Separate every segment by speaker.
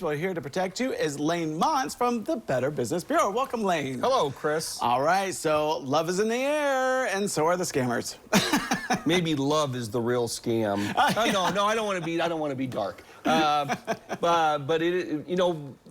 Speaker 1: Well, here to protect you is Montz from the Better Business Bureau. Welcome, Lane.
Speaker 2: Hello, Chris.
Speaker 1: All right, so love is in the air, and so are the scammers.
Speaker 2: Maybe love is the real scam. No, I don't want to be dark. But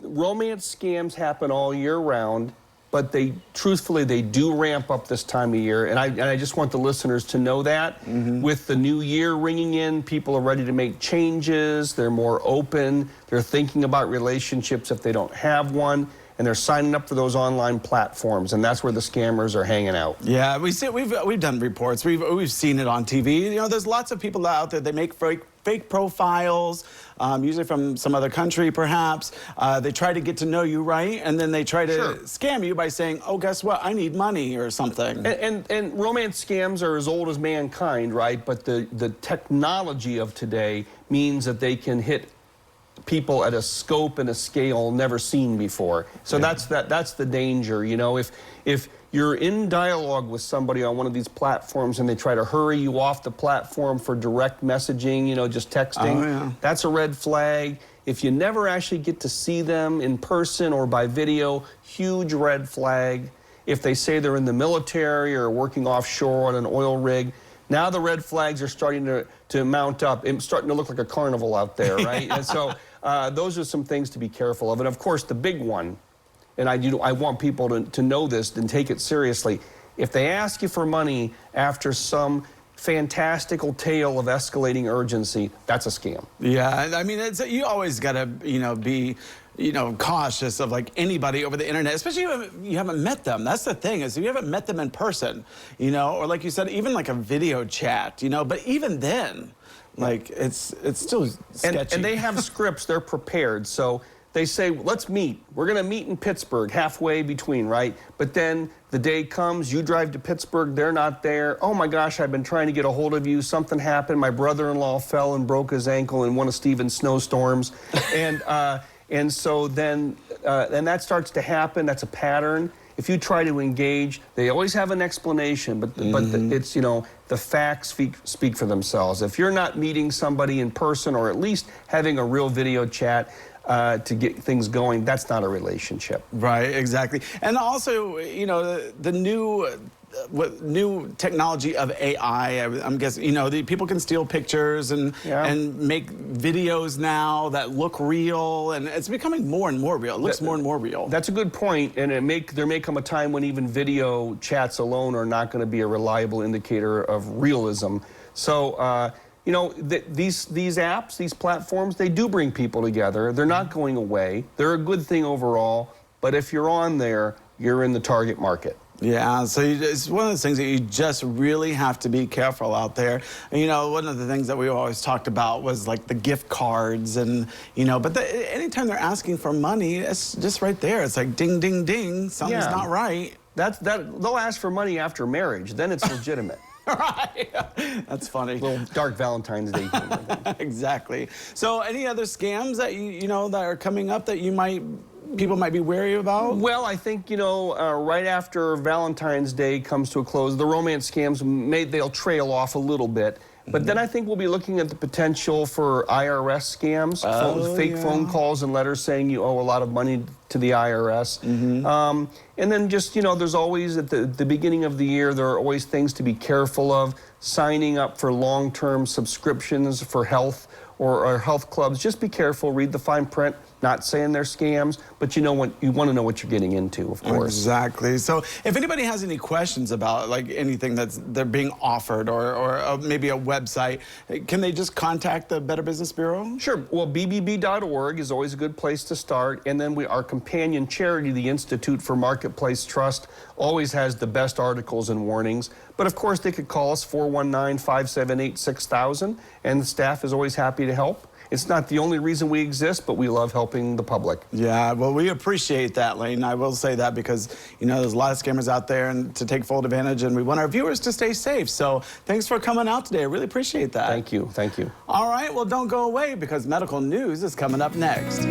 Speaker 2: romance scams happen all year round. But truthfully, they do ramp up this time of year, and I just want the listeners to know that. With the new year ringing in, people are ready to make changes. They're more open. They're thinking about relationships if they don't have one, and they're signing up for those online platforms, and that's where the scammers are hanging out.
Speaker 1: Yeah, we've done reports. We've seen it on TV. You know, there's lots of people out there. They make fake profiles, usually from some other country, perhaps. They try to get to know you, right? And then they try to scam you by saying, "Oh, guess what? I need money," or something.
Speaker 2: And romance scams are as old as mankind, right? But the technology of today means that they can hit people at a scope and a scale never seen before. So that's the danger. You know, if you're in dialogue with somebody on one of these platforms and they try to hurry you off the platform for direct messaging, you know, just texting, that's a red flag. If you never actually get to see them in person or by video, huge red flag. If they say they're in the military or working offshore on an oil rig, now the red flags are starting to mount up. It's starting to look like a carnival out there, right? And so those are some things to be careful of. And of course, the big one, and I want people to know this and take it seriously. If they ask you for money after some fantastical tale of escalating urgency, that's a scam.
Speaker 1: Yeah, I mean, you always got to, be, cautious of like anybody over the internet, especially if you haven't met them. That's the thing, is if you haven't met them in person, or like you said, even like a video chat, but even then, like it's still sketchy.
Speaker 2: And they have scripts, they're prepared. So they say, let's meet. We're going to meet in Pittsburgh, halfway between, right? But then the day comes, you drive to Pittsburgh, they're not there. Oh my gosh, I've been trying to get a hold of you. Something happened. My brother-in-law fell and broke his ankle in one of Stephen's snowstorms. And so then that starts to happen. That's a pattern. If you try to engage, they always have an explanation, but it's, the facts speak for themselves. If you're not meeting somebody in person or at least having a real video chat to get things going, that's not a relationship.
Speaker 1: Right, exactly. And also, the new technology of AI, I'm guessing, people can steal pictures and make videos now that look real, and it's becoming more and more real. It looks more and more real.
Speaker 2: That's a good point, and there may come a time when even video chats alone are not going to be a reliable indicator of realism. So, these apps, these platforms, they do bring people together. They're not going away. They're a good thing overall, but if you're on there, you're in the target market.
Speaker 1: Yeah, so it's one of those things that you just really have to be careful out there. And, one of the things that we always talked about was like the gift cards and, but anytime they're asking for money, it's just right there. It's like ding, ding, ding, something's not right.
Speaker 2: They'll ask for money after marriage, then it's legitimate.
Speaker 1: Right. That's funny.
Speaker 2: A little dark Valentine's Day humor.
Speaker 1: Exactly. So any other scams that that are coming up that people might be wary about?
Speaker 2: Well, I think, right after Valentine's Day comes to a close, the romance scams, they'll trail off a little bit. But then I think we'll be looking at the potential for IRS scams, fake phone calls and letters saying you owe a lot of money to the IRS. And then just, there's always, at the beginning of the year, there are always things to be careful of. Signing up for long-term subscriptions for health or health clubs. Just be careful, read the fine print. Not saying they're scams, but you want to know what you're getting into, of course.
Speaker 1: Exactly. So if anybody has any questions about like anything they're being offered or maybe a website, can they just contact the Better Business Bureau?
Speaker 2: Sure. Well, BBB.org is always a good place to start. And then our companion charity, the Institute for Marketplace Trust, always has the best articles and warnings. But of course, they could call us 419-578-6000, and the staff is always happy to help. It's not the only reason we exist, but we love helping the public.
Speaker 1: Yeah, well, we appreciate that, Lane. I will say that because, there's a lot of scammers out there and to take full advantage, and we want our viewers to stay safe. So thanks for coming out today. I really appreciate that.
Speaker 2: Thank you. Thank you.
Speaker 1: All right, well, don't go away because medical news is coming up next.